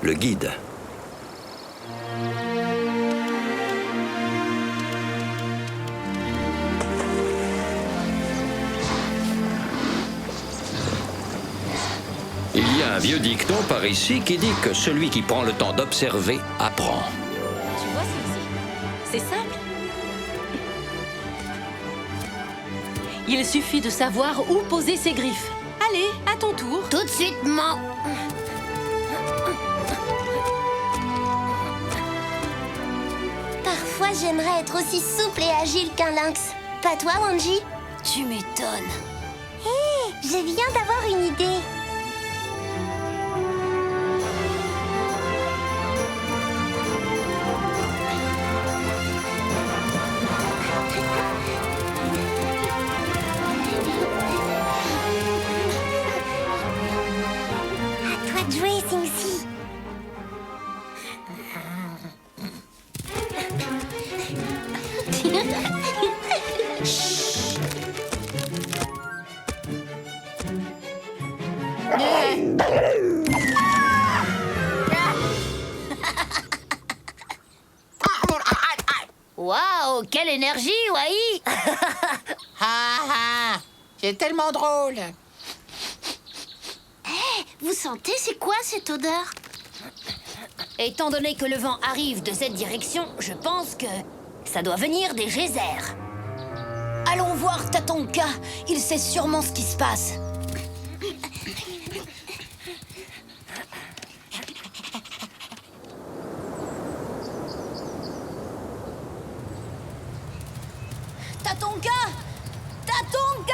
le guide. Il y a un vieux dicton par ici qui dit que celui qui prend le temps d'observer apprend. Tu vois, c'est simple. Il suffit de savoir où poser ses griffes. Allez, à ton tour. Tout de suite, maman. Parfois, j'aimerais être aussi souple et agile qu'un lynx. Pas toi, Wanji? Tu m'étonnes. Hé, je viens d'avoir une idée. À toi de jouer, Sing-Si. Waouh, quelle énergie, Wai. C'est tellement drôle. Vous sentez, c'est quoi cette odeur? Étant donné que le vent arrive de cette direction, je pense que ça doit venir des geysers. Allons voir Tatonka. Il sait sûrement ce qui se passe. Tatonka! Tatonka!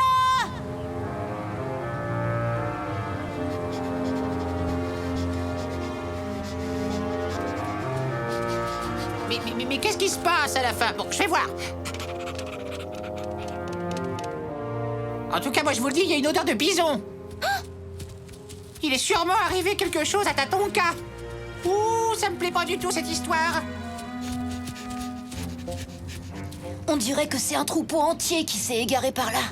Mais qu'est-ce qui se passe à la fin? Bon, je vais voir. En tout cas, moi, je vous le dis, il y a une odeur de bison. Il est sûrement arrivé quelque chose à Tatonka. Ouh, ça me plaît pas du tout, cette histoire. On dirait que c'est un troupeau entier qui s'est égaré par là.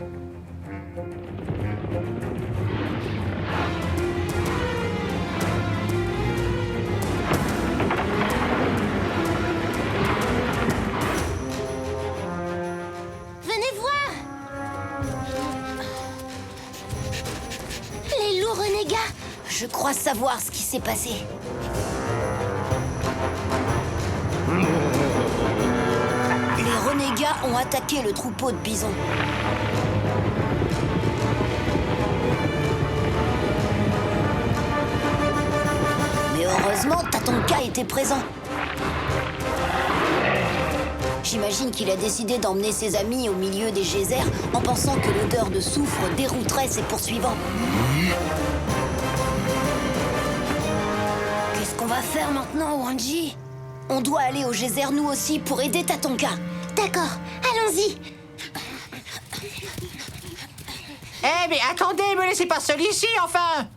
Venez voir! Les loups renégats! Je crois savoir ce qui s'est passé. Les renégats ont attaqué le troupeau de bisons. Mais heureusement, Tatonka était présent. J'imagine qu'il a décidé d'emmener ses amis au milieu des geysers en pensant que l'odeur de soufre dérouterait ses poursuivants. Qu'est-ce qu'on va faire maintenant, Wanji? On doit aller au geyser nous aussi pour aider Tatonka. D'accord, allons-y! Eh, mais attendez, me laissez pas seul ici, enfin!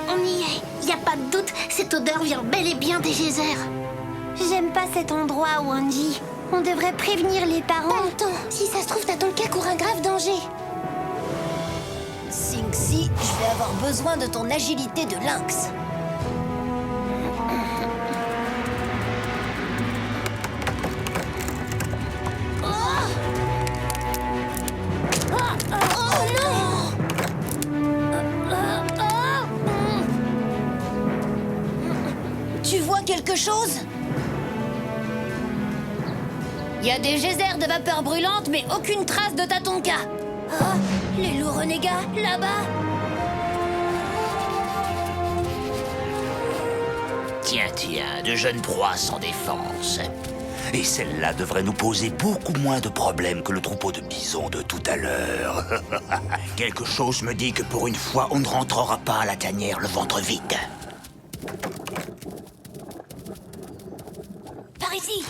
On y est, y a pas de doute, cette odeur vient bel et bien des geysers. J'aime pas cet endroit, Wanji. On devrait prévenir les parents. Pas le temps. Si ça se trouve, Tatonka court un grave danger. Sing-Si, je vais avoir besoin de ton agilité de lynx. Oh non! Tu vois quelque chose? Il y a des geysers de vapeur brûlante, mais aucune trace de Tatonka. Oh, les loups renégats, là-bas. Tiens, de jeunes proies sans défense. Et celle-là devrait nous poser beaucoup moins de problèmes que le troupeau de bisons de tout à l'heure. Quelque chose me dit que pour une fois, on ne rentrera pas à la tanière le ventre vide. Par ici.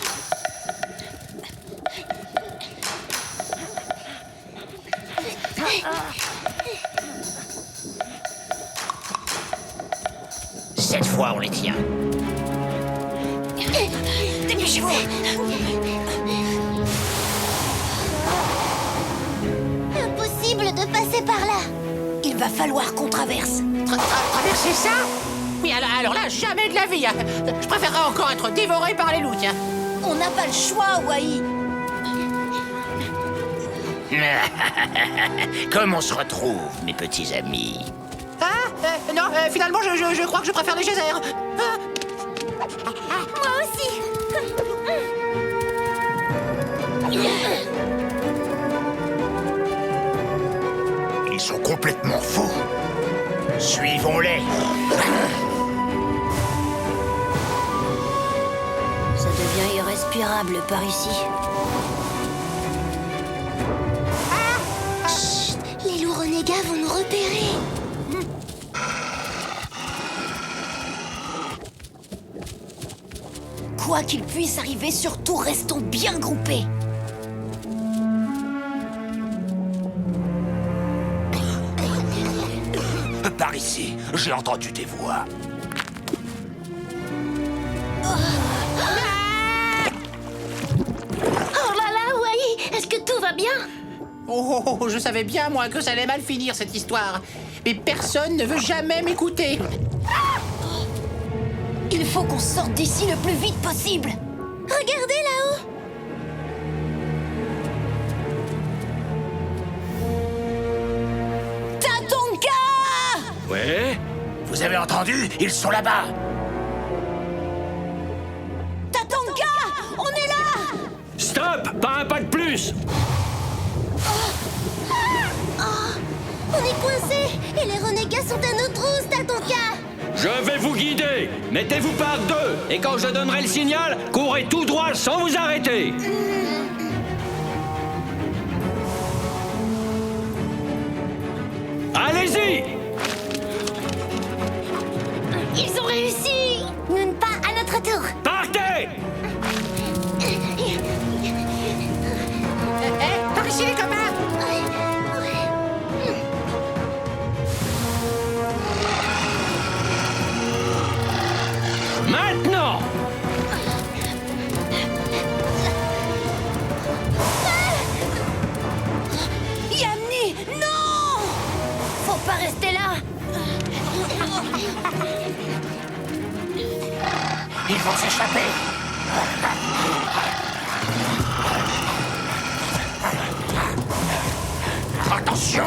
Cette fois, on les tient. Dépêche-toi. Dépêchez-vous. Impossible de passer par là. Il va falloir qu'on traverse. Traverser ça? Mais alors là, jamais de la vie. Hein. Je préférerais encore être dévoré par les loups, tiens. On n'a pas le choix, Wai. Comme on se retrouve, mes petits amis? Non, finalement, je crois que je préfère les geysers. Moi aussi. Ils sont complètement fous. Suivons-les. Ça devient irrespirable par ici. Chut, les loups renégats vont nous repérer. Quoi qu'il puisse arriver, surtout restons bien groupés. Par ici, j'ai entendu des voix. Oh là là, Wai, est-ce que tout va bien? Oh, je savais bien, moi, que ça allait mal finir, cette histoire. Mais personne ne veut jamais m'écouter. Il faut qu'on sorte d'ici le plus vite possible. Regardez là-haut. Tatonka! Ouais? Vous avez entendu? Ils sont là-bas. Tatonka! On est là! Stop! Pas un pas de plus! On est coincés et les renégats sont à nos trousses, Tatonka. Je vais vous guider! Mettez-vous par deux! Et quand je donnerai le signal, courez tout droit sans vous arrêter! Allez-y! Ils ont réussi. Nous pas à notre tour. Partez! Par ici, les copains. Maintenant! Yamni, non! Faut pas rester là! Ils vont s'échapper. Attention!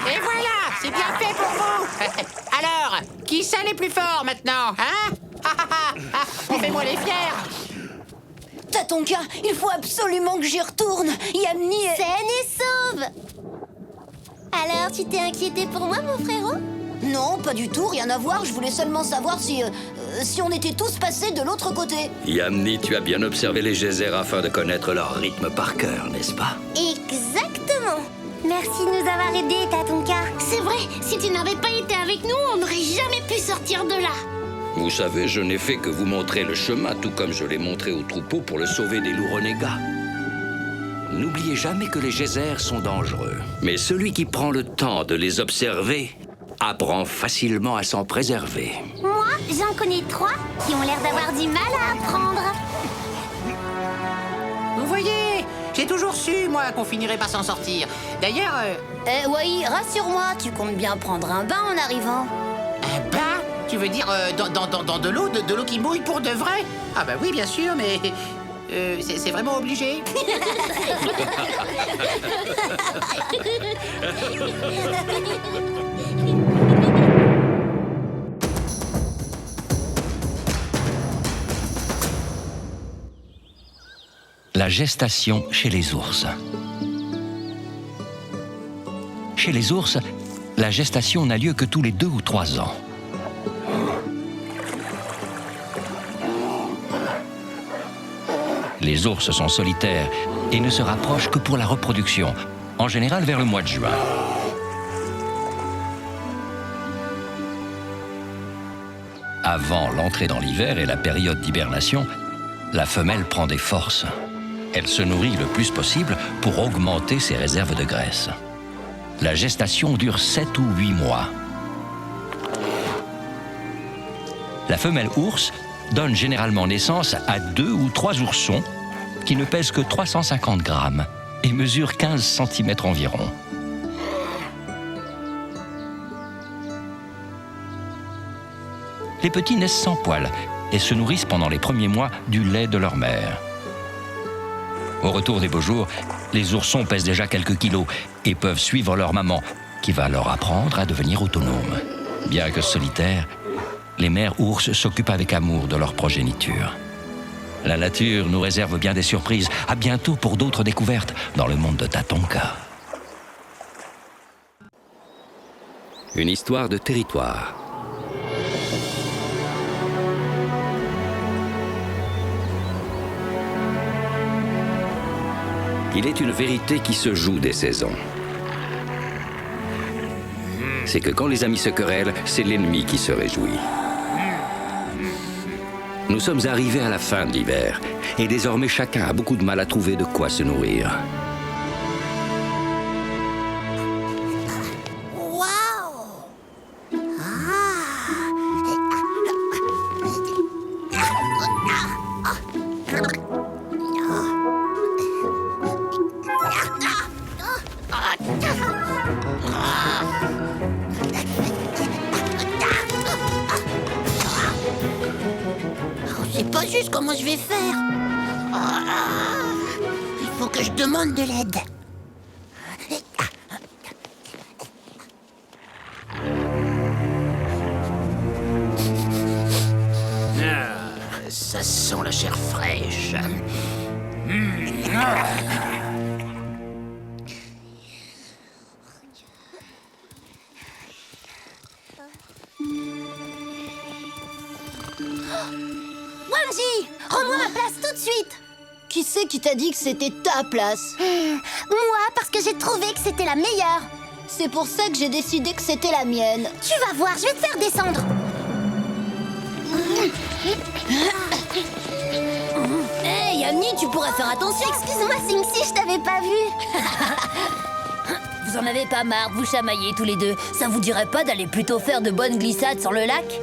Et voilà, c'est bien fait pour vous. Alors, qui ça les plus forts maintenant, hein? Fais-moi les fiers. Tatonka, il faut absolument que j'y retourne. Yamni est... Saine et sauve. Alors, tu t'es inquiété pour moi, mon frérot? Non, pas du tout, rien à voir. Je voulais seulement savoir si on était tous passés de l'autre côté. Yamni, tu as bien observé les geysers afin de connaître leur rythme par cœur, n'est-ce pas? Exactement. Merci de nous avoir aidés, Tatonka. C'est vrai, si tu n'avais pas été avec nous, on n'aurait jamais pu sortir de là. Vous savez, je n'ai fait que vous montrer le chemin, tout comme je l'ai montré au troupeau pour le sauver des loups renégats. N'oubliez jamais que les geysers sont dangereux. Mais celui qui prend le temps de les observer apprend facilement à s'en préserver. Moi, j'en connais 3 qui ont l'air d'avoir du mal à apprendre. Vous voyez, j'ai toujours su, moi, qu'on finirait par s'en sortir. D'ailleurs, Wai, rassure-moi, tu comptes bien prendre un bain en arrivant. un bain? Tu veux dire dans de l'eau qui mouille pour de vrai? Ah bah oui, bien sûr, mais c'est vraiment obligé. La gestation chez les ours. Chez les ours, la gestation n'a lieu que tous les 2 ou 3 ans. Les ours sont solitaires et ne se rapprochent que pour la reproduction, en général vers le mois de juin. Avant l'entrée dans l'hiver et la période d'hibernation, la femelle prend des forces. Elle se nourrit le plus possible pour augmenter ses réserves de graisse. La gestation dure 7 ou 8 mois. La femelle ours donne généralement naissance à 2 ou 3 oursons qui ne pèsent que 350 grammes et mesurent 15 cm environ. Les petits naissent sans poils et se nourrissent pendant les premiers mois du lait de leur mère. Au retour des beaux jours, les oursons pèsent déjà quelques kilos et peuvent suivre leur maman, qui va leur apprendre à devenir autonomes. Bien que solitaires, les mères ours s'occupent avec amour de leur progéniture. La nature nous réserve bien des surprises. À bientôt pour d'autres découvertes dans le monde de Tatonka. Une histoire de territoire. Il est une vérité qui se joue des saisons. C'est que quand les amis se querellent, c'est l'ennemi qui se réjouit. Nous sommes arrivés à la fin de l'hiver, et désormais chacun a beaucoup de mal à trouver de quoi se nourrir. C'est pas juste comment je vais faire. Il faut que je demande de l'aide. Ça sent la chair fraîche. Wanji, rends-moi ma place tout de suite. Qui c'est qui t'a dit que c'était ta place? Moi, parce que j'ai trouvé que c'était la meilleure. C'est pour ça que j'ai décidé que c'était la mienne. Tu vas voir, je vais te faire descendre. Hey, Amni, tu pourrais faire attention. Excuse-moi, Singsi, je t'avais pas vu. Vous en avez pas marre de vous chamailler tous les deux. Ça vous dirait pas d'aller plutôt faire de bonnes glissades sur le lac?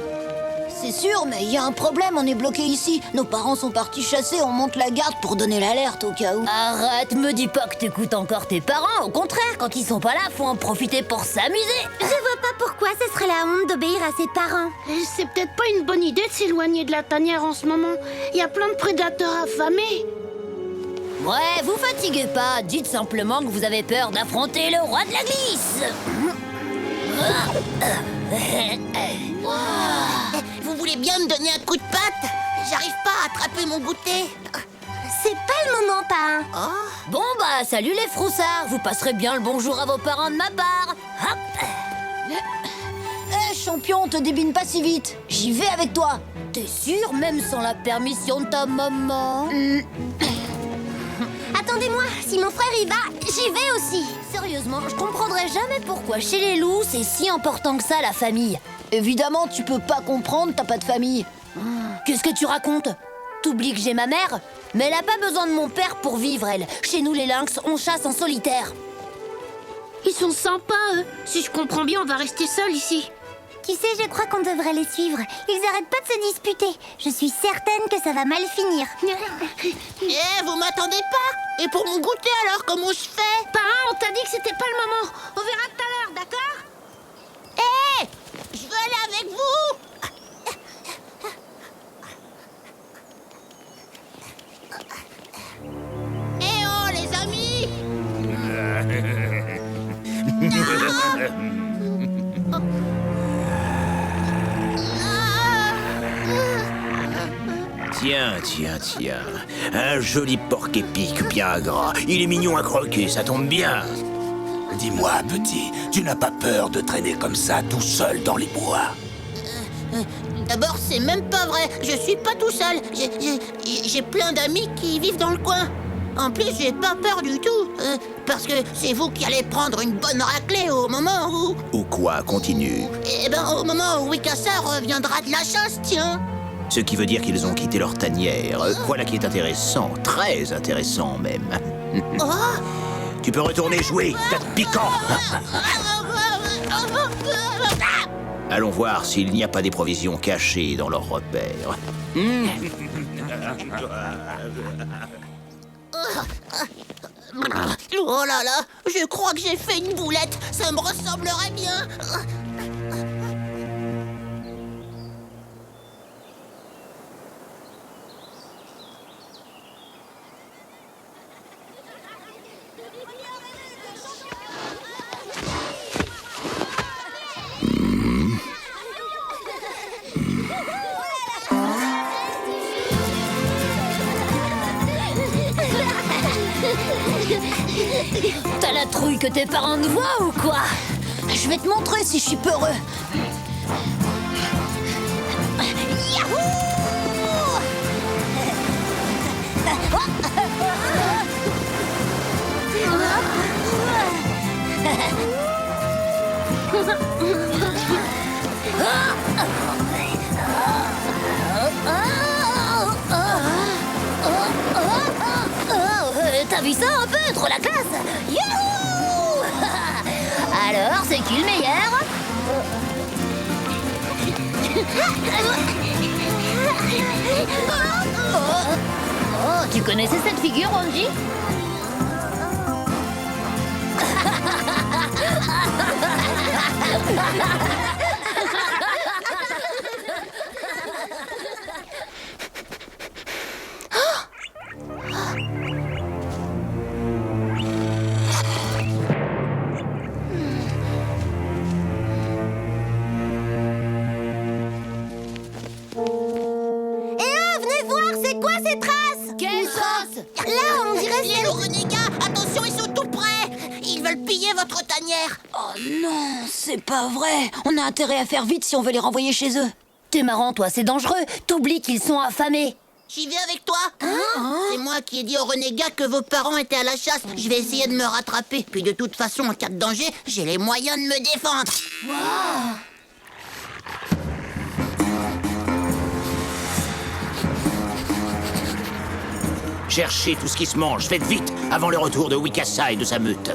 C'est sûr, mais il y a un problème, on est bloqué ici. Nos parents sont partis chasser, on monte la garde pour donner l'alerte au cas où. Arrête, me dis pas que t'écoutes encore tes parents. Au contraire, quand ils sont pas là, faut en profiter pour s'amuser. Je vois pas pourquoi ce serait la honte d'obéir à ses parents. C'est peut-être pas une bonne idée de s'éloigner de la tanière en ce moment. Il y a plein de prédateurs affamés. Ouais, vous fatiguez pas. Dites simplement que vous avez peur d'affronter le roi de la glisse. Vous voulez bien me donner un coup de patte? J'arrive pas à attraper mon goûter. C'est pas le moment, parrain. Bon bah, salut les froussards. Vous passerez bien le bonjour à vos parents de ma part. Hop. Champion, te débine pas si vite. J'y vais avec toi. T'es sûr, même sans la permission de ta maman? Attendez-moi, si mon frère y va, j'y vais aussi. Sérieusement, je comprendrai jamais pourquoi chez les loups, c'est si important que ça, la famille. Évidemment, tu peux pas comprendre, t'as pas de famille. Qu'est-ce que tu racontes? T'oublies que j'ai ma mère? Mais elle a pas besoin de mon père pour vivre, elle. Chez nous, les lynx, on chasse en solitaire. Ils sont sympas, eux. Si je comprends bien, on va rester seuls ici. Tu sais, je crois qu'on devrait les suivre. Ils arrêtent pas de se disputer. Je suis certaine que ça va mal finir. Vous m'attendez pas? Et pour mon goûter alors, comment je fais? Parrain, on t'a dit que c'était pas le moment. On verra tout à l'heure, d'accord? Je veux aller avec vous. Oh, les amis! Tiens. Un joli porc épic bien gras. Il est mignon à croquer, ça tombe bien. Dis-moi, petit, tu n'as pas peur de traîner comme ça tout seul dans les bois? D'abord, c'est même pas vrai. Je suis pas tout seul. J'ai plein d'amis qui vivent dans le coin. En plus, j'ai pas peur du tout. Parce que c'est vous qui allez prendre une bonne raclée au moment où... Ou quoi, continue. Eh ben, au moment où Wikasa reviendra de la chasse, tiens. Ce qui veut dire qu'ils ont quitté leur tanière. Voilà qui est intéressant, très intéressant même. Tu peux retourner jouer, t'as de piquant. Allons voir s'il n'y a pas des provisions cachées dans leurs repères. Oh là là, je crois que j'ai fait une boulette. Ça me ressemblerait bien. T'as la trouille que tes parents te voient ou quoi? Je vais te montrer si je suis peureux. Yahoo! T'as vu ça un peu? Trop la classe! Youhou! Alors, c'est qui le meilleur? Oh, tu connaissais cette figure, Angie? Votre tanière. Oh non, c'est pas vrai. On a intérêt à faire vite si on veut les renvoyer chez eux. T'es marrant, toi, c'est dangereux. T'oublies qu'ils sont affamés. J'y vais avec toi. C'est moi qui ai dit aux renégats que vos parents étaient à la chasse. Je vais essayer de me rattraper. Puis de toute façon, en cas de danger, j'ai les moyens de me défendre. Cherchez tout ce qui se mange, faites vite, avant le retour de Wikassa et de sa meute.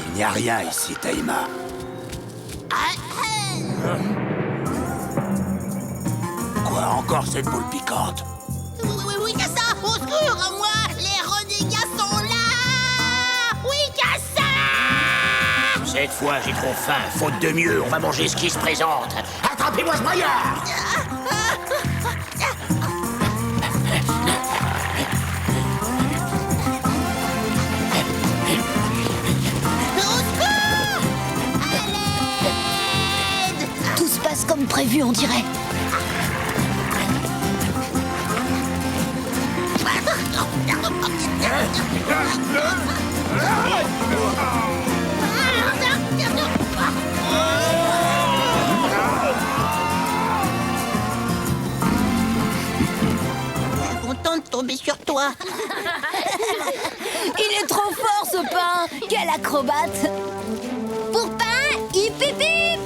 Il n'y a rien ici, Taïma. Quoi, encore cette boule piquante? Oui, Wikassa, au secours, à moi. Les renégats sont là. Wikassa! Cette fois, j'ai trop faim. Faute de mieux, on va manger ce qui se présente. Attrapez-moi ce braillard! Tout se passe comme prévu, on dirait. Content de tomber sur toi. Il est trop fort, ce pain. Quel acrobate. Pour pain, hip hip hip.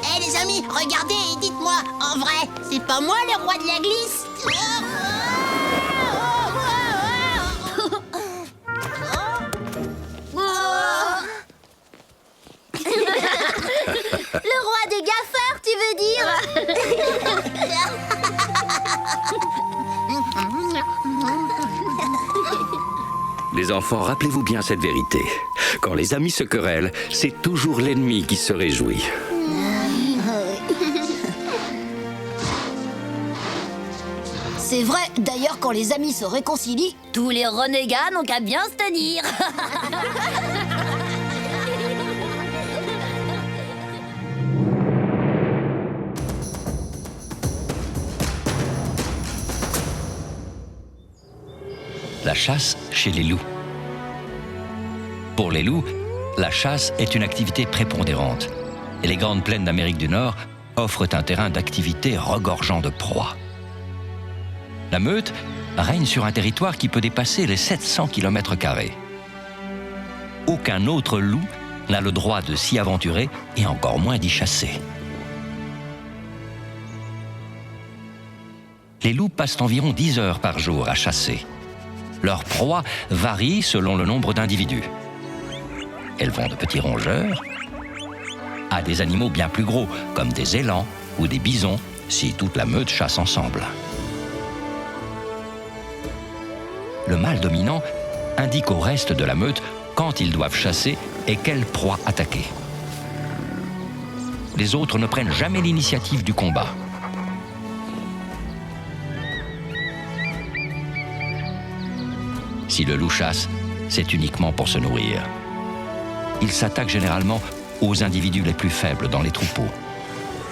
Eh les amis, regardez et dites-moi, en vrai, c'est pas moi le roi de la glisse? Le roi des gaffeurs, tu veux dire? Les enfants, rappelez-vous bien cette vérité. Quand les amis se querellent, c'est toujours l'ennemi qui se réjouit. C'est vrai, d'ailleurs, quand les amis se réconcilient, tous les renégats n'ont qu'à bien se tenir. La chasse chez les loups. Pour les loups, la chasse est une activité prépondérante. Et les grandes plaines d'Amérique du Nord offrent un terrain d'activité regorgeant de proies. La meute règne sur un territoire qui peut dépasser les 700 km². aucun autre loup n'a le droit de s'y aventurer et encore moins d'y chasser. Les loups passent environ 10 heures par jour à chasser. Leur proie varie selon le nombre d'individus. Elles vont de petits rongeurs à des animaux bien plus gros, comme des élans ou des bisons, si toute la meute chasse ensemble. Le mâle dominant indique au reste de la meute quand ils doivent chasser et quelle proie attaquer. Les autres ne prennent jamais l'initiative du combat. Si le loup chasse, c'est uniquement pour se nourrir. Il s'attaque généralement aux individus les plus faibles dans les troupeaux.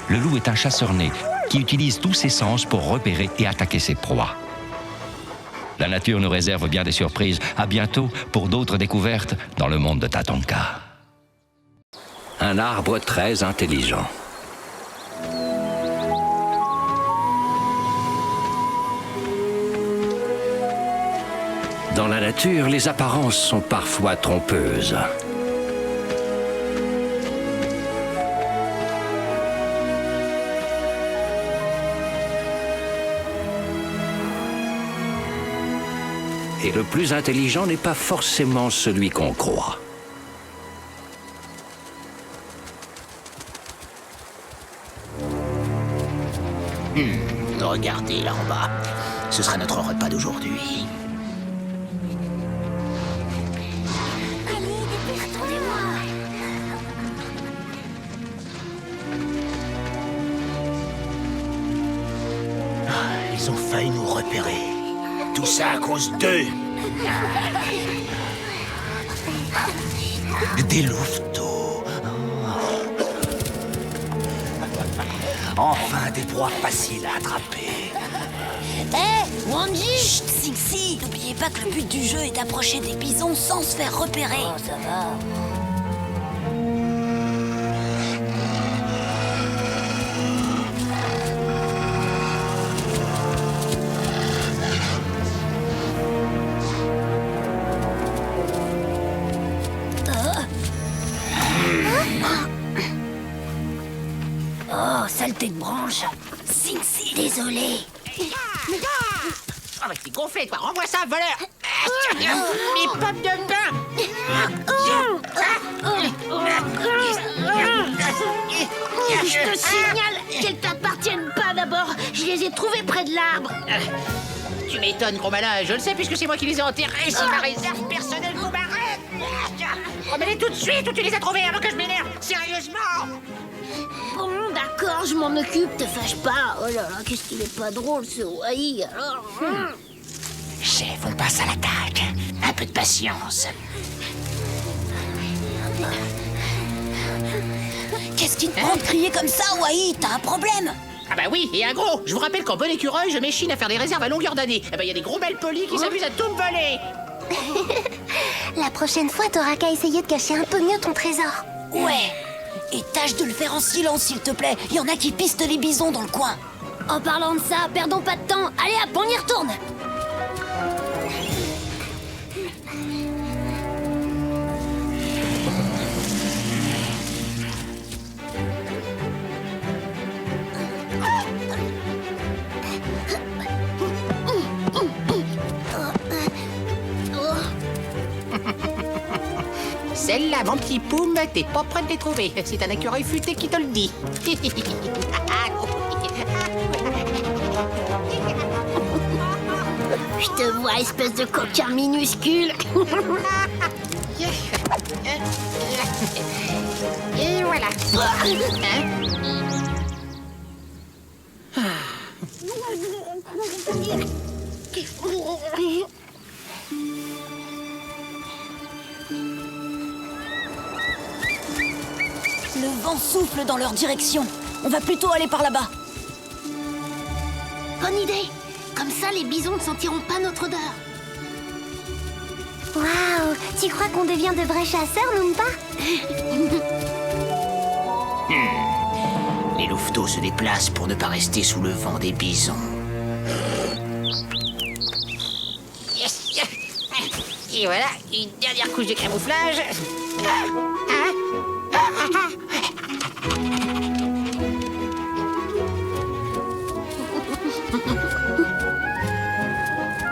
Le loup est un chasseur né qui utilise tous ses sens pour repérer et attaquer ses proies. La nature nous réserve bien des surprises. À bientôt pour d'autres découvertes dans le monde de Tatonka. Un arbre très intelligent. Dans la nature, les apparences sont parfois trompeuses. Et le plus intelligent n'est pas forcément celui qu'on croit. Regardez là en bas. Ce sera notre repas d'aujourd'hui. Allez, dépêche-toi. Ils ont failli nous repérer. Tout ça à cause d'eux. Des louveteaux. Enfin, des proies faciles à attraper. Hé, Wanji! Chut, Sixi! N'oubliez pas que le but du jeu est d'approcher des bisons sans se faire repérer. Oh, ça va. Oh, saleté de branche. Sixi, désolé. Oh, mais t'es gonflé, toi. Renvoie ça, voleur. Mes pommes de pain. Je te signale qu'elles t'appartiennent pas d'abord. Je les ai trouvées près de l'arbre. Tu m'étonnes, gros malin. Je le sais puisque c'est moi qui les ai enterrés. C'est ma réserve personnelle qu'on m'arrête. Remets-les tout de suite ou tu les as trouvés avant que je m'énerve. Sérieusement. Bon, d'accord, je m'en occupe, te fâche pas. Oh là là, qu'est-ce qu'il est pas drôle ce Wai alors. Chef, on passe à l'attaque. Un peu de patience. Qu'est-ce qui te prend de crier comme ça, Wai? T'as un problème? Ah bah oui, et un gros. Je vous rappelle qu'en bon écureuil, je m'échine à faire des réserves à longueur d'année. Eh bah y a des gros belles polis qui s'amusent à tout me voler. La prochaine fois, t'auras qu'à essayer de cacher un peu mieux ton trésor. Ouais. Et tâche de le faire en silence, s'il te plaît. Il y en a qui pistent les bisons dans le coin. En parlant de ça, perdons pas de temps. Allez hop, on y retourne. Celle-là, mon petit Poum, t'es pas prêt de les trouver. C'est un écureuil futé qui te le dit. Je te vois, espèce de coquin minuscule. Et voilà. Le vent souffle dans leur direction. On va plutôt aller par là-bas. Bonne idée. Comme ça, les bisons ne sentiront pas notre odeur. Waouh, tu crois qu'on devient de vrais chasseurs, Loompa? Les louveteaux se déplacent pour ne pas rester sous le vent des bisons. Et voilà, une dernière couche de camouflage.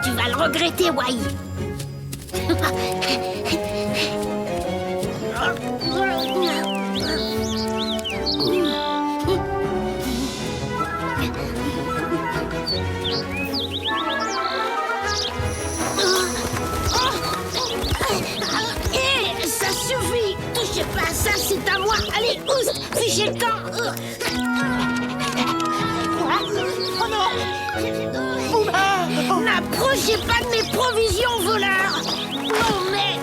Tu vas le regretter, Wai. Hé, ça suffit. Touchez pas à ça, c'est à moi. Allez, oust, fichez le camp. Oh non! N'approchez pas de mes provisions, voleurs. Non, mais...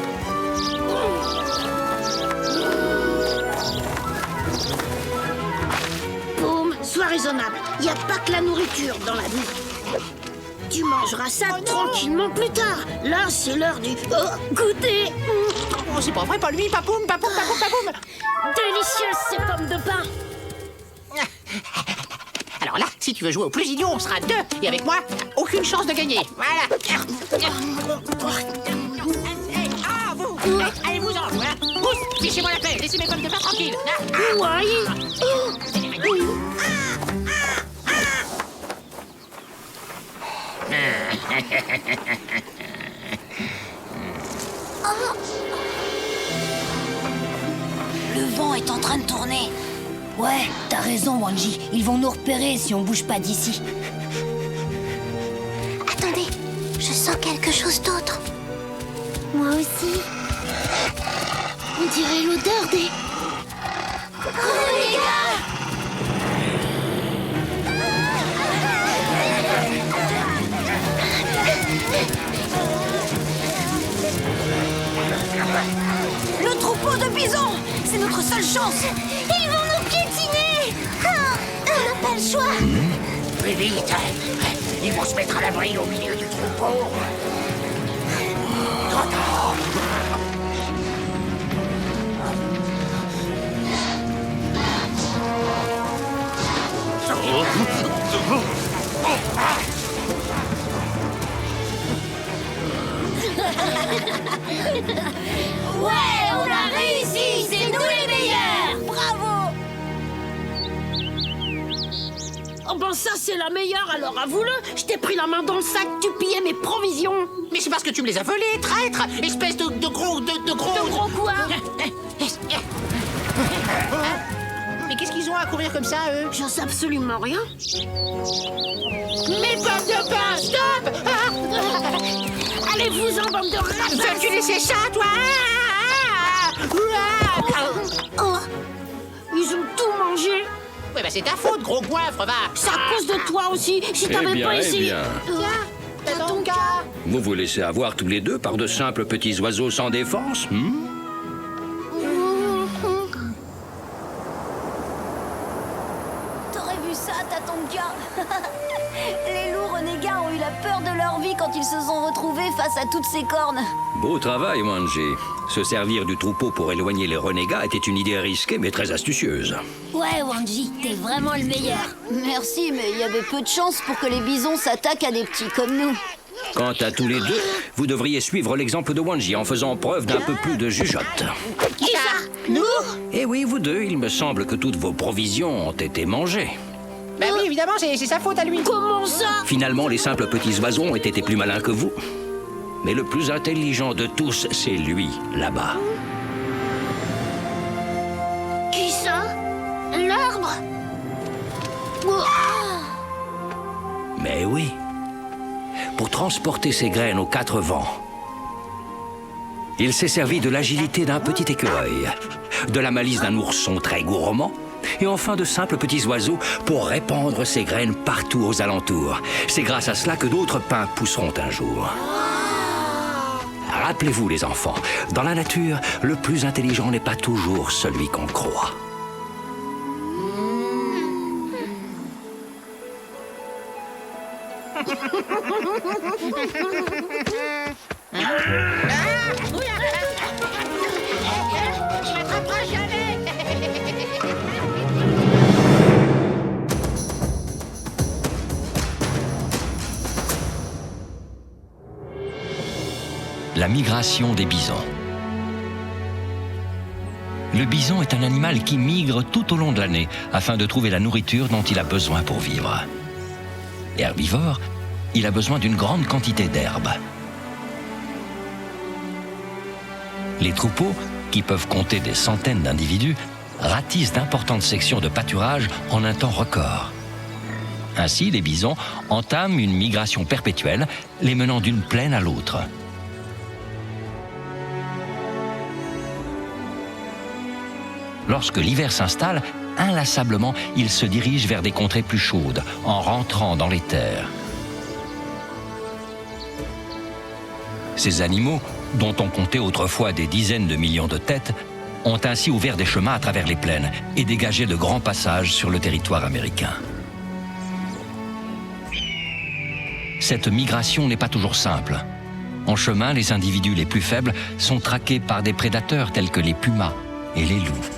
Boum, sois raisonnable. Il n'y a pas que la nourriture dans la vie. Tu mangeras ça tranquillement plus tard. Là, c'est l'heure du goûter. Oh, c'est pas vrai, pas lui, papoum, papoum, papoum, papoum. Délicieuses ces pommes de pain. Alors là, si tu veux jouer au plus idiot, on sera deux. Et avec moi, aucune chance de gagner. Voilà. Ah, vous allez-vous-en, voilà. Pousse, fichez-moi la paix, laissez mes pommes de pain tranquilles. Wai. Le vent est en train de tourner. Ouais, t'as raison, Wanji. Ils vont nous repérer si on bouge pas d'ici. Attendez, je sens quelque chose d'autre. Moi aussi. On dirait l'odeur des... Le troupeau de bisons! C'est notre seule chance! Ils vont nous piétiner. On n'a pas le choix. Plus vite. Ils vont se mettre à l'abri au milieu du troupeau. Trop tard. Ouais, on a réussi! C'est nous les meilleurs! Bravo! Oh ben ça, c'est la meilleure, alors avoue-le. Je t'ai pris la main dans le sac, tu pillais mes provisions. Mais c'est parce que tu me les as volés, traître! Espèce de gros... De gros quoi? Mais qu'est-ce qu'ils ont à courir comme ça, eux? J'en sais absolument rien. Mes pommes de pain, stop! Allez-vous-en, bande de rapaces. Veux-tu laisser ça, toi? Oh, ils ont tout mangé. Ouais, bah c'est ta faute, gros goinfre, va! C'est à cause de toi aussi. Si t'avais pas essayé... T'as ton cas! Vous vous laissez avoir tous les deux par de simples petits oiseaux sans défense, T'aurais vu ça, Tatonka? Les loups renégats ont eu la peur de leur vie quand ils se sont retrouvés face à toutes ces cornes. Beau travail, Wanji. Se servir du troupeau pour éloigner les renégats était une idée risquée mais très astucieuse. Ouais, Wanji, t'es vraiment le meilleur. Merci, mais il y avait peu de chance pour que les bisons s'attaquent à des petits comme nous. Quant à tous les deux, vous devriez suivre l'exemple de Wanji en faisant preuve d'un peu plus de jugeote. Qui ça? Nous? Eh oui, vous deux, il me semble que toutes vos provisions ont été mangées. Bah oui, évidemment, c'est sa faute à lui. Comment ça? Finalement, les simples petits oiseaux ont été plus malins que vous. Mais le plus intelligent de tous, c'est lui, là-bas. Qui ça? L'arbre? Mais oui, pour transporter ses graines aux quatre vents, il s'est servi de l'agilité d'un petit écureuil, de la malice d'un ourson très gourmand, et enfin de simples petits oiseaux pour répandre ses graines partout aux alentours. C'est grâce à cela que d'autres pins pousseront un jour. Rappelez-vous, les enfants, dans la nature, le plus intelligent n'est pas toujours celui qu'on croit. la migration des bisons. Le bison est un animal qui migre tout au long de l'année afin de trouver la nourriture dont il a besoin pour vivre. Herbivore, il a besoin d'une grande quantité d'herbe. Les troupeaux, qui peuvent compter des centaines d'individus, ratissent d'importantes sections de pâturage en un temps record. Ainsi, les bisons entament une migration perpétuelle, les menant d'une plaine à l'autre. Lorsque l'hiver s'installe, inlassablement, ils se dirigent vers des contrées plus chaudes, en rentrant dans les terres. Ces animaux, dont on comptait autrefois des dizaines de millions de têtes, ont ainsi ouvert des chemins à travers les plaines et dégagé de grands passages sur le territoire américain. Cette migration n'est pas toujours simple. En chemin, les individus les plus faibles sont traqués par des prédateurs tels que les pumas et les loups.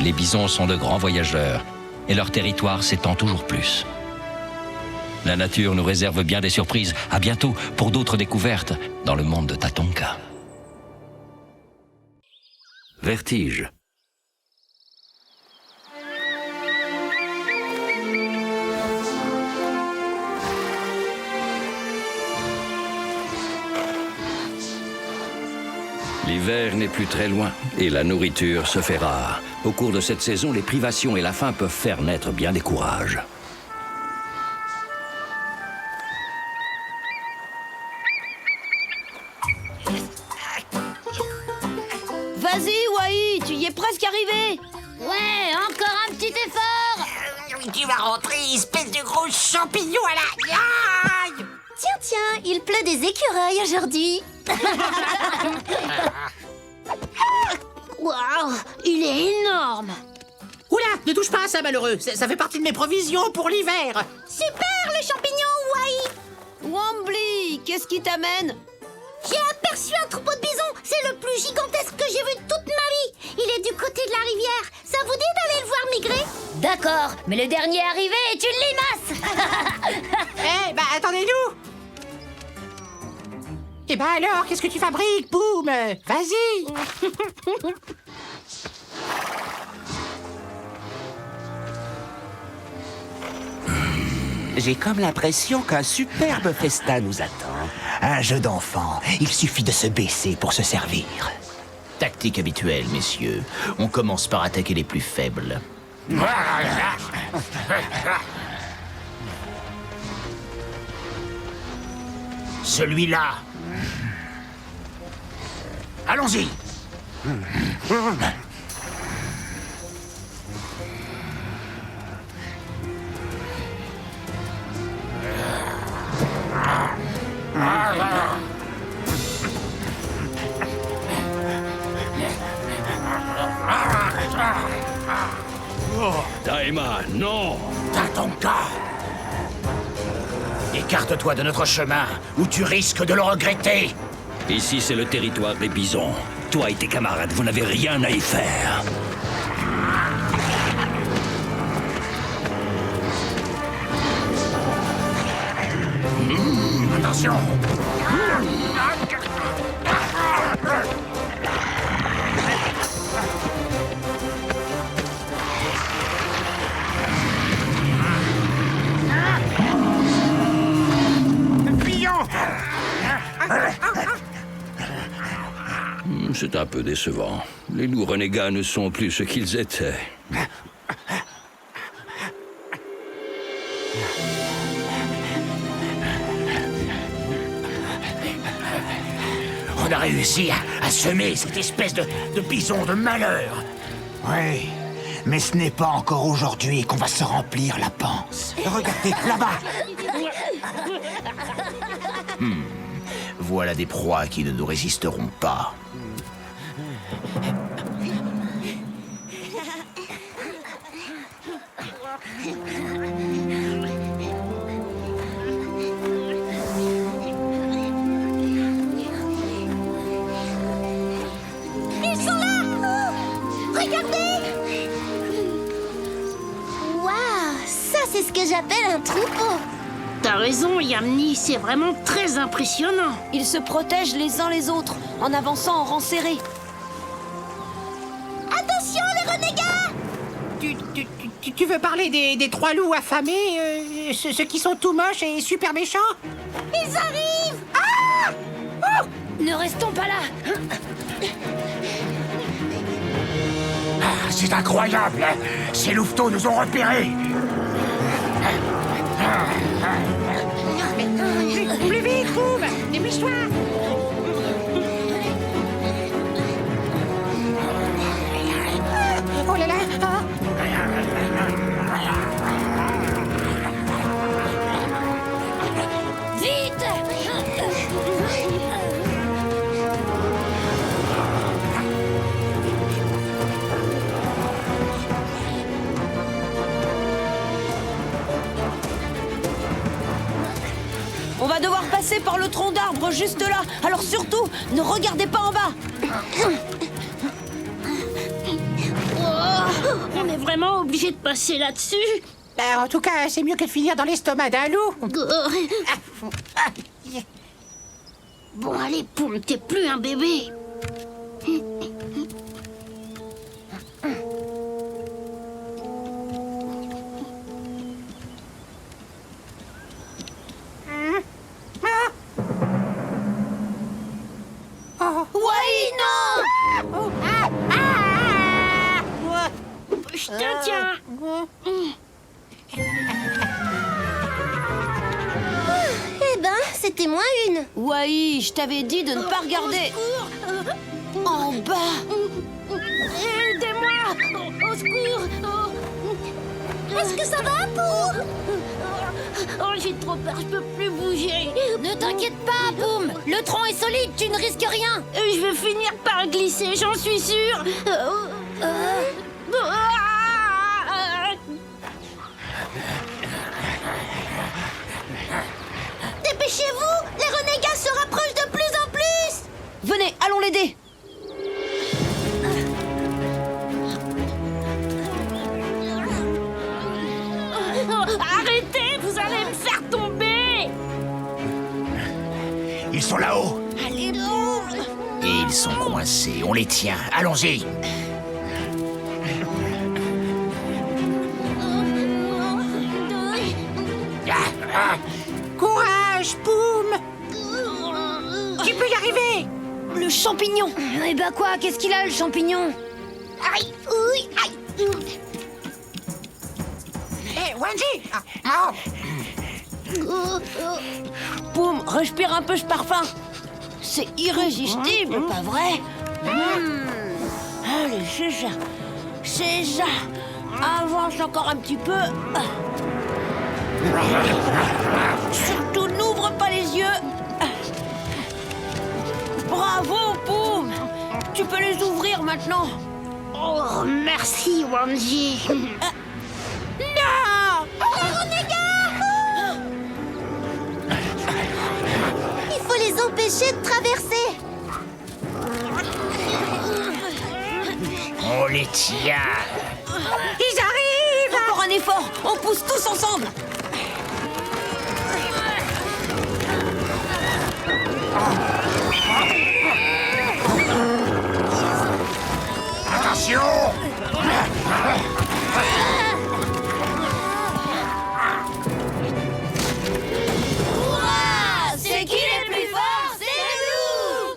Les bisons sont de grands voyageurs et leur territoire s'étend toujours plus. La nature nous réserve bien des surprises. À bientôt pour d'autres découvertes dans le monde de Tatonka. Vertige. L'hiver n'est plus très loin et la nourriture se fait rare. Au cours de cette saison, les privations et la faim peuvent faire naître bien des courages. Vas-y, Wai, tu y es presque arrivé. Ouais, encore un petit effort. Tu vas rentrer, espèce de gros champignon à la... Aïe! Tiens, il pleut des écureuils aujourd'hui. Waouh, il est énorme. Oula, ne touche pas à ça, malheureux. Ça fait partie de mes provisions pour l'hiver. Super, le champignon, Wai. Wambly, qu'est-ce qui t'amène? J'ai aperçu un troupeau de bisons. C'est le plus gigantesque que j'ai vu de toute ma vie. Il est du côté de la rivière. Ça vous dit d'aller le voir migrer? D'accord, mais le dernier arrivé est une limace. Eh, bah, attendez-nous. Eh ben alors, qu'est-ce que tu fabriques, Boum? Vas-y. J'ai comme l'impression qu'un superbe festin nous attend. Un jeu d'enfant. Il suffit de se baisser pour se servir. Tactique habituelle, messieurs. On commence par attaquer les plus faibles. Celui-là. Allons-y. Daima, non! Tatonka! Écarte-toi de notre chemin, ou tu risques de le regretter. Ici, c'est le territoire des bisons. Toi et tes camarades, vous n'avez rien à y faire. Attention! C'est un peu décevant. Les loups renégats ne sont plus ce qu'ils étaient. On a réussi à semer cette espèce de bison de malheur. Oui, mais ce n'est pas encore aujourd'hui qu'on va se remplir la panse. Regardez, là-bas. Voilà des proies qui ne nous résisteront pas. Ils sont là. Regardez. Waouh, ça c'est ce que j'appelle un troupeau. T'as raison, Yamni, c'est vraiment très impressionnant. Ils se protègent les uns les autres en avançant en rang serré. Attention, les renégats! Tu veux parler des trois loups affamés, ceux qui sont tout moches et super méchants? Ils arrivent! Ah! Oh! Ne restons pas là. C'est incroyable. Ces louveteaux nous ont repérés. Plus vite, Boum! Dépêche-toi! Oh là là! Vite! On va devoir passer par le tronc d'arbre juste là. Alors surtout, ne regardez pas en bas. On est vraiment obligé de passer là-dessus. En tout cas, c'est mieux que de finir dans l'estomac d'un loup. Bon, allez, Poum, t'es plus un bébé. Je te tiens. Eh ben, c'était moins une. Wai, je t'avais dit de ne pas regarder. En bas. Aidez-moi. Au secours. Est-ce que ça va, Poum? Oh, j'ai trop peur, je peux plus bouger. Ne t'inquiète pas, Boum. Le tronc est solide, tu ne risques rien. Je vais finir par glisser, j'en suis sûre. Dépêchez-vous! Les renégats se rapprochent de plus en plus! Venez, allons l'aider. Arrêtez, vous allez me faire tomber. Ils sont là-haut. Allez, Boum. Et ils sont coincés. On les tient. Allons-y. Courage, Boum! Tu peux y arriver! Le champignon. Eh ben quoi, qu'est-ce qu'il a, le champignon? Aïe! Oui! Aïe! Hé, Wendy! Poum, respire un peu ce parfum. C'est irrésistible, pas vrai? Allez, c'est ça. C'est ça. Avance encore un petit peu. Surtout, n'ouvre pas les yeux. Bravo, Poum. Tu peux les ouvrir maintenant. Oh, merci, Wanji. Il faut les empêcher de traverser! On les tient. Ils arrivent! Encore un effort. On pousse tous ensemble. Attention! C'est qui les plus forts? C'est nous!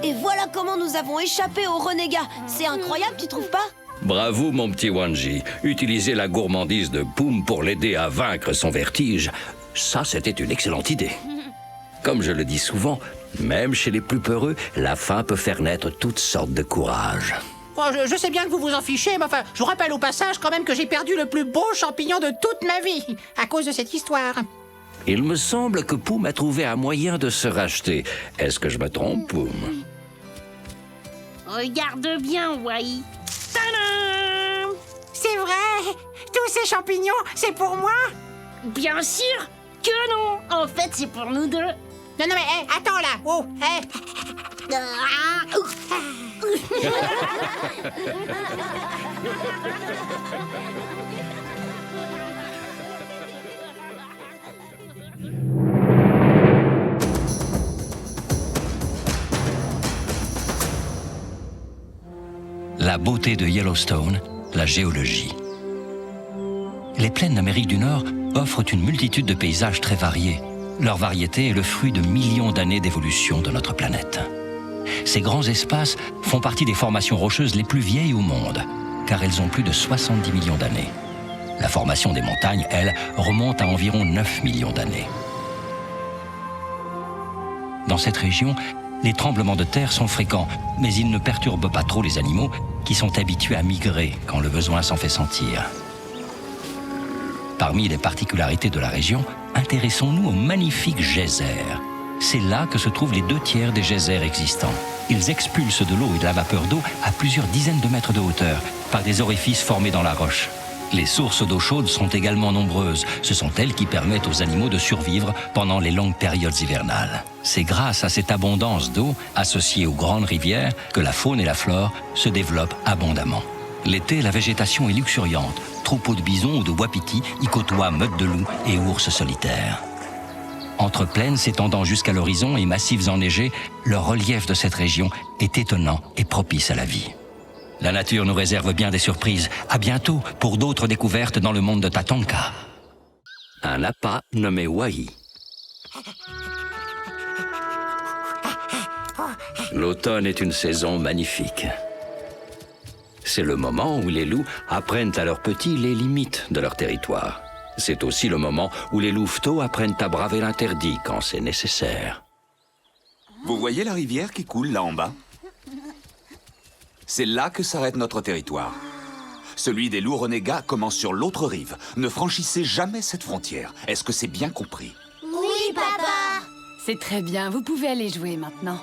Et voilà comment nous avons échappé aux renégats. C'est incroyable, tu trouves pas? Bravo, mon petit Wanji. Utiliser la gourmandise de Poum pour l'aider à vaincre son vertige, ça, c'était une excellente idée. Comme je le dis souvent, même chez les plus peureux, la faim peut faire naître toutes sortes de courage. Oh, je sais bien que vous vous en fichez, mais enfin, je vous rappelle au passage quand même que j'ai perdu le plus beau champignon de toute ma vie, à cause de cette histoire. Il me semble que Poum a trouvé un moyen de se racheter. Est-ce que je me trompe, Poum? Regarde bien, Wai. Tadam! C'est vrai! Tous ces champignons, c'est pour moi? Bien sûr que non. En fait, c'est pour nous deux. Non, mais attends là! Oh, La beauté de Yellowstone, la géologie. Les plaines d'Amérique du Nord offrent une multitude de paysages très variés. Leur variété est le fruit de millions d'années d'évolution de notre planète. Ces grands espaces font partie des formations rocheuses les plus vieilles au monde, car elles ont plus de 70 millions d'années. La formation des montagnes, elle, remonte à environ 9 millions d'années. Dans cette région, les tremblements de terre sont fréquents, mais ils ne perturbent pas trop les animaux qui sont habitués à migrer quand le besoin s'en fait sentir. Parmi les particularités de la région, intéressons-nous aux magnifiques geysers. C'est là que se trouvent les 2/3 des geysers existants. Ils expulsent de l'eau et de la vapeur d'eau à plusieurs dizaines de mètres de hauteur, par des orifices formés dans la roche. Les sources d'eau chaude sont également nombreuses. Ce sont elles qui permettent aux animaux de survivre pendant les longues périodes hivernales. C'est grâce à cette abondance d'eau, associée aux grandes rivières, que la faune et la flore se développent abondamment. L'été, la végétation est luxuriante. Troupeaux de bisons ou de wapitis y côtoient meutes de loups et ours solitaires. Entre plaines s'étendant jusqu'à l'horizon et massifs enneigés, le relief de cette région est étonnant et propice à la vie. La nature nous réserve bien des surprises. À bientôt pour d'autres découvertes dans le monde de Tatonka. Un appât nommé Wai. L'automne est une saison magnifique. C'est le moment où les loups apprennent à leurs petits les limites de leur territoire. C'est aussi le moment où les louveteaux apprennent à braver l'interdit quand c'est nécessaire. Vous voyez la rivière qui coule là en bas? C'est là que s'arrête notre territoire. Celui des loups renégats commence sur l'autre rive. Ne franchissez jamais cette frontière. Est-ce que c'est bien compris? Oui, papa. C'est très bien, vous pouvez aller jouer maintenant.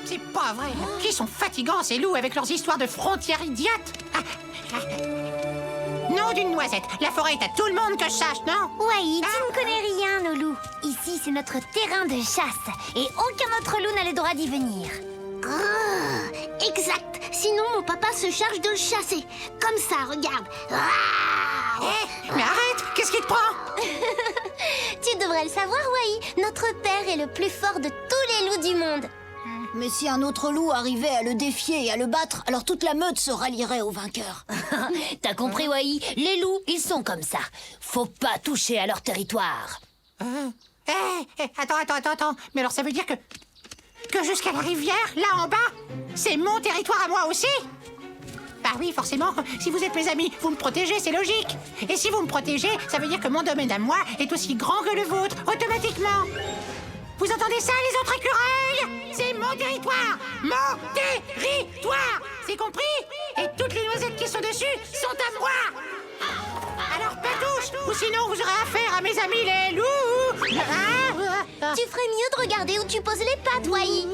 C'est pas vrai. Qui sont fatigants, ces loups, avec leurs histoires de frontières idiotes. Nom d'une noisette. La forêt est à tout le monde que je sache, non? Wai, tu ne connais rien, nos loups. Ici, c'est notre terrain de chasse. Et aucun autre loup n'a le droit d'y venir. Exact. Sinon, mon papa se charge de le chasser. Comme ça, regarde. Mais arrête. Qu'est-ce qui te prend? Tu devrais le savoir, Wai. Notre père est le plus fort de tous les loups du monde. Mais si un autre loup arrivait à le défier et à le battre, alors toute la meute se rallierait au vainqueur. T'as compris, Wai? Les loups, ils sont comme ça. Faut pas toucher à leur territoire. Attends. Mais alors ça veut dire que jusqu'à la rivière, là en bas, c'est mon territoire à moi aussi? Bah oui, forcément. Si vous êtes mes amis, vous me protégez, c'est logique. Et si vous me protégez, ça veut dire que mon domaine à moi est aussi grand que le vôtre, automatiquement. Vous entendez ça, les autres écureuils? C'est mon territoire! Mon territoire! C'est compris? Et toutes les noisettes qui sont dessus sont à moi! Alors patouche, ou sinon vous aurez affaire à mes amis les loups! Tu ferais mieux de regarder où tu poses les pattes, Wai.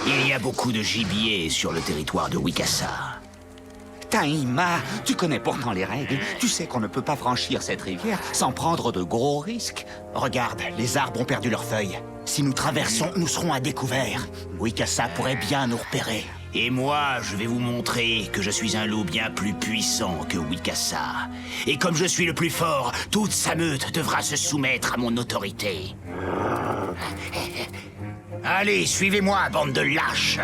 Il y a beaucoup de gibier sur le territoire de Wikasa. Taïma, tu connais pourtant les règles. Tu sais qu'on ne peut pas franchir cette rivière sans prendre de gros risques. Regarde, les arbres ont perdu leurs feuilles. Si nous traversons, nous serons à découvert. Wikasa pourrait bien nous repérer. Et moi, je vais vous montrer que je suis un loup bien plus puissant que Wikasa. Et comme je suis le plus fort, toute sa meute devra se soumettre à mon autorité. Allez, suivez-moi, bande de lâches.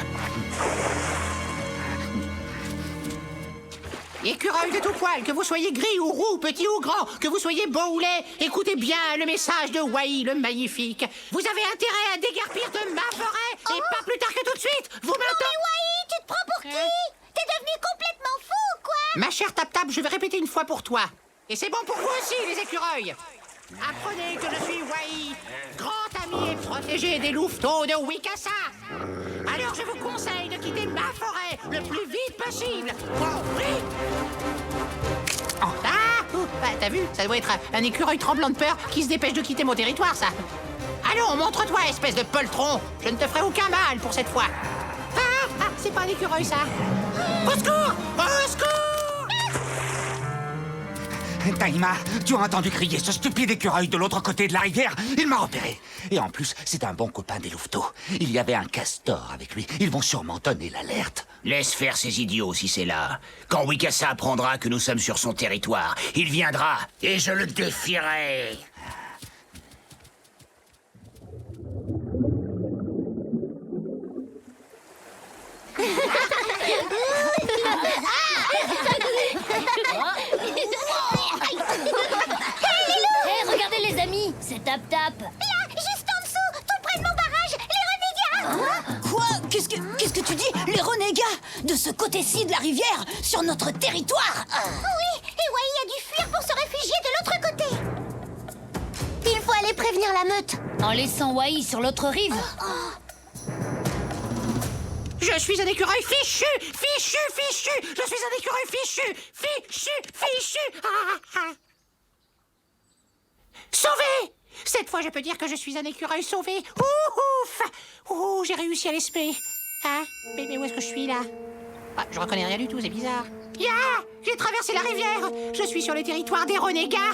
Écureuil de tout poil, que vous soyez gris ou roux, petit ou grand, que vous soyez beau ou laid, écoutez bien le message de Wai le magnifique. Vous avez intérêt à déguerpir de ma forêt, et pas plus tard que tout de suite. Vous m'entendez? Mais Wai, tu te prends pour qui? T'es devenu complètement fou, quoi? Ma chère Tap-Tap, je vais répéter une fois pour toi. Et c'est bon pour vous aussi, les écureuils. Apprenez que je suis Wai, grand ami et protégé des louveteaux de Wikasa. Alors je vous conseille de quitter ma forêt le plus vite possible. Compris? T'as vu? Ça doit être un écureuil tremblant de peur qui se dépêche de quitter mon territoire, ça. Allons, montre-toi, espèce de poltron. Je ne te ferai aucun mal pour cette fois. C'est pas un écureuil, ça. Au secours! Au secours! Taïma, tu as entendu crier ce stupide écureuil de l'autre côté de la rivière? Il m'a repéré. Et en plus, c'est un bon copain des louveteaux. Il y avait un castor avec lui. Ils vont sûrement donner l'alerte. Laisse faire ces idiots si c'est là. Quand Wikasa apprendra que nous sommes sur son territoire, il viendra et je le défierai. Hé, regardez les amis, c'est Tap Tap. Là, juste en dessous, tout près de mon barrage, les renégats. Quoi? Qu'est-ce que tu dis? Les renégats? De ce côté-ci de la rivière? Sur notre territoire? Oui, et Wai a dû fuir pour se réfugier de l'autre côté. Il faut aller prévenir la meute. En laissant Wai sur l'autre rive. Je suis un écureuil fichu! Fichu! Fichu! Je suis un écureuil fichu! Fichu! Fichu! Sauvé! Cette fois, je peux dire que je suis un écureuil sauvé. Ouf! Ouh, j'ai réussi à l'esper. Hein? Mais où est-ce que je suis, là? Ah, je reconnais rien du tout, c'est bizarre. Ya! J'ai traversé la rivière! Je suis sur le territoire des renégats!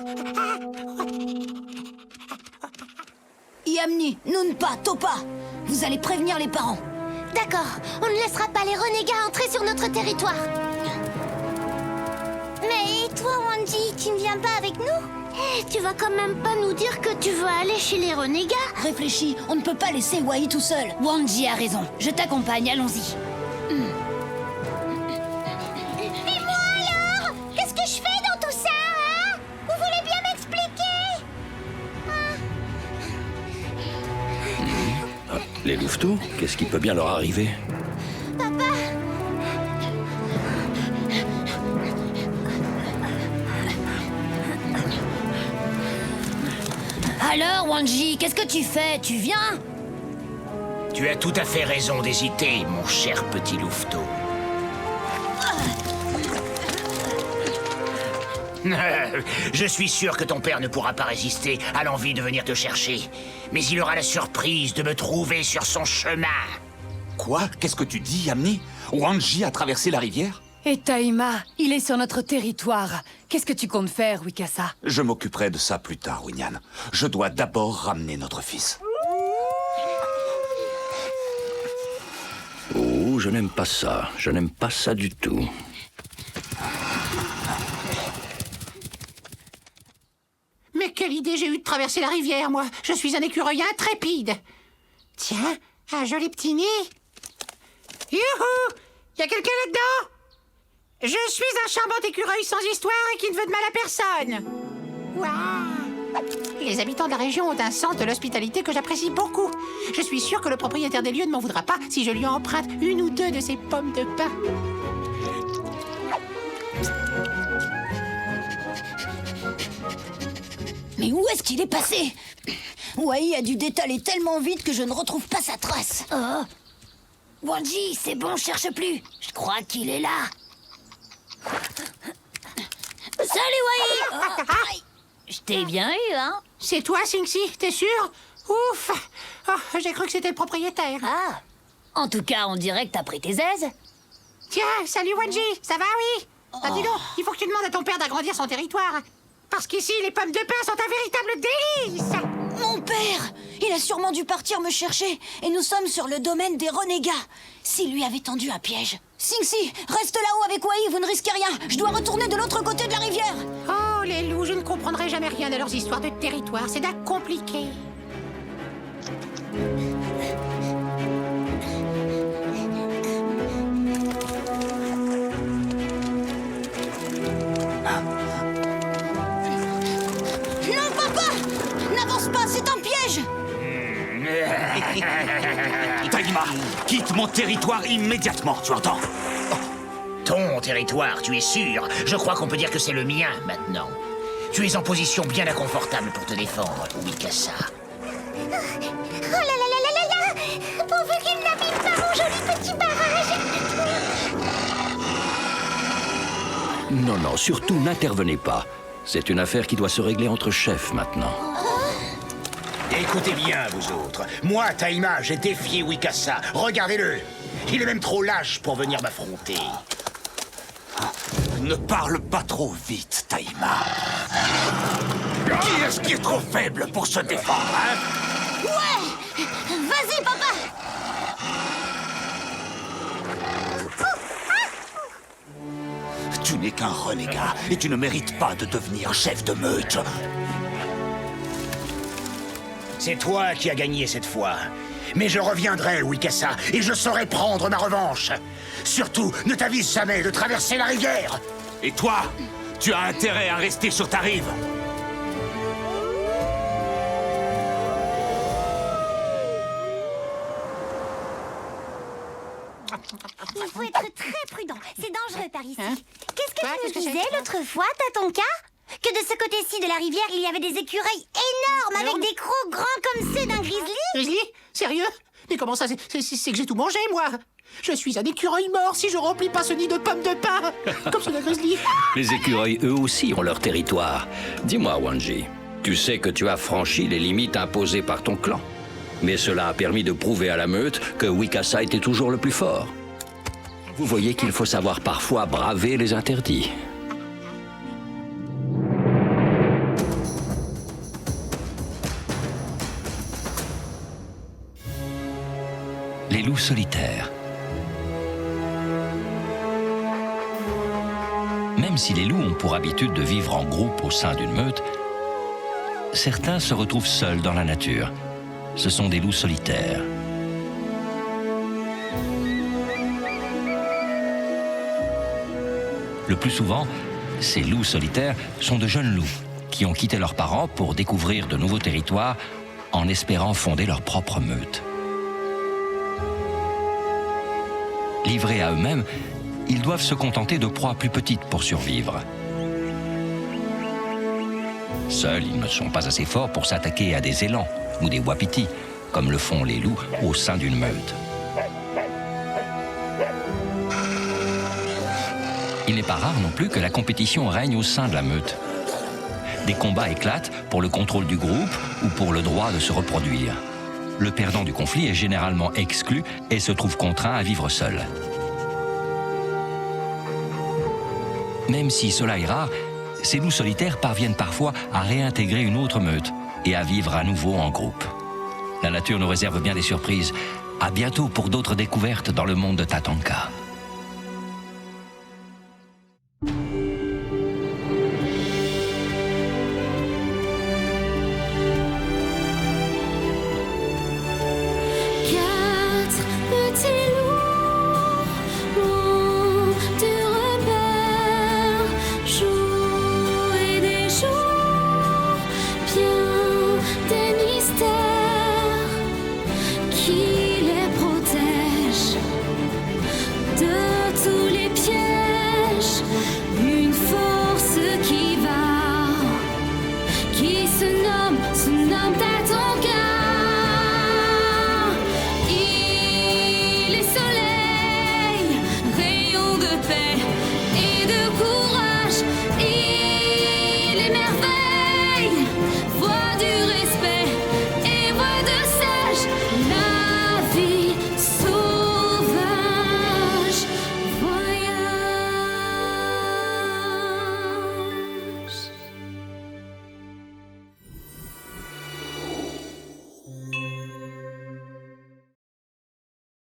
Yamni, Nunpa, Topa, vous allez prévenir les parents. D'accord, on ne laissera pas les renégats entrer sur notre territoire. Mais toi, Wanji, tu ne viens pas avec nous? Tu vas quand même pas nous dire que tu veux aller chez les renégats? Réfléchis, on ne peut pas laisser Wai tout seul. Wanji a raison, je t'accompagne, allons-y. Et moi alors? Qu'est-ce que je fais dans tout ça, hein? Vous voulez bien m'expliquer? Les louveteaux? Qu'est-ce qui peut bien leur arriver? Papa? Alors, Wanji, qu'est-ce que tu fais? Tu viens? Tu as tout à fait raison d'hésiter, mon cher petit louveteau. Je suis sûr que ton père ne pourra pas résister à l'envie de venir te chercher. Mais il aura la surprise de me trouver sur son chemin. Quoi? Qu'est-ce que tu dis, Yamni? Wanji a traversé la rivière? Et Taïma, il est sur notre territoire. Qu'est-ce que tu comptes faire, Wikasa? Je m'occuperai de ça plus tard, Winyan. Je dois d'abord ramener notre fils. Oh, je n'aime pas ça. Je n'aime pas ça du tout. Mais quelle idée j'ai eue de traverser la rivière, moi! Je suis un écureuil intrépide! Tiens, un joli petit nid! Youhou! Y a quelqu'un là-dedans? Je suis un charmant écureuil sans histoire et qui ne veut de mal à personne! Waouh! Les habitants de la région ont un sens de l'hospitalité que j'apprécie beaucoup. Je suis sûr que le propriétaire des lieux ne m'en voudra pas si je lui emprunte une ou deux de ses pommes de pin. Mais où est-ce qu'il est passé? Wai a dû détaler tellement vite que je ne retrouve pas sa trace. Wanji, c'est bon, cherche plus. Je crois qu'il est là. Salut, Wai! Je t'ai bien eu, hein? C'est toi, Singsi, t'es sûr? Ouf! Oh, j'ai cru que c'était le propriétaire. Ah! En tout cas, on dirait que t'as pris tes aises. Tiens, salut Wanji, ça va, oui? Ah, dis donc, il faut que tu demandes à ton père d'agrandir son territoire. Parce qu'ici, les pommes de pin sont un véritable délice! Mon père! Il a sûrement dû partir me chercher. Et nous sommes sur le domaine des renégats. S'il lui avait tendu un piège. Singsi, reste là-haut avec Wai, vous ne risquez rien. Je dois retourner de l'autre côté de la rivière. Oh, les loups, je ne comprendrai jamais rien de leurs histoires de territoire. C'est d'un compliqué. Non, papa! N'avance pas, c'est un piège! Taïma, quitte mon territoire immédiatement, tu entends? Ton territoire, tu es sûr? Je crois qu'on peut dire que c'est le mien, maintenant. Tu es en position bien inconfortable pour te défendre, Wikasa. Oh là là là là là là! Pourvu qu'il n'abîme pas mon joli petit barrage! Non, non, surtout n'intervenez pas. C'est une affaire qui doit se régler entre chefs maintenant. Écoutez bien, vous autres. Moi, Taïma, j'ai défié Wikasa. Regardez-le. Il est même trop lâche pour venir m'affronter. Ne parle pas trop vite, Taïma. Qui est-ce qui est trop faible pour se défendre, hein? Ouais! Vas-y, papa! Tu n'es qu'un renégat et tu ne mérites pas de devenir chef de meute. C'est toi qui as gagné cette fois. Mais je reviendrai, Wikassa, et je saurai prendre ma revanche. Surtout, ne t'avise jamais de traverser la rivière. Et toi, tu as intérêt à rester sur ta rive. Il faut être très prudent. C'est dangereux par ici. Hein? Qu'est-ce que Quoi? tu Qu'est-ce que me c'est disais que ça? l'autre fois, Tatonka? Que de ce côté-ci de la rivière, il y avait des écureuils énormes avec des crocs grands comme ceux d'un grizzly? Grizzly? Sérieux? Mais comment ça, c'est que j'ai tout mangé, moi? Je suis un écureuil mort si je remplis pas ce nid de pommes de pin, comme ceux d'un grizzly. Les écureuils, eux aussi, ont leur territoire. Dis-moi, Wanji, tu sais que tu as franchi les limites imposées par ton clan. Mais cela a permis de prouver à la meute que Wikassa était toujours le plus fort. Vous voyez qu'il faut savoir parfois braver les interdits. Les loups solitaires. Même si les loups ont pour habitude de vivre en groupe au sein d'une meute, certains se retrouvent seuls dans la nature. Ce sont des loups solitaires. Le plus souvent, ces loups solitaires sont de jeunes loups qui ont quitté leurs parents pour découvrir de nouveaux territoires en espérant fonder leur propre meute. Livrés à eux-mêmes, ils doivent se contenter de proies plus petites pour survivre. Seuls, ils ne sont pas assez forts pour s'attaquer à des élans ou des wapitis, comme le font les loups au sein d'une meute. Il n'est pas rare non plus que la compétition règne au sein de la meute. Des combats éclatent pour le contrôle du groupe ou pour le droit de se reproduire. Le perdant du conflit est généralement exclu et se trouve contraint à vivre seul. Même si cela est rare, ces loups solitaires parviennent parfois à réintégrer une autre meute et à vivre à nouveau en groupe. La nature nous réserve bien des surprises. À bientôt pour d'autres découvertes dans le monde de Tatonka. Et de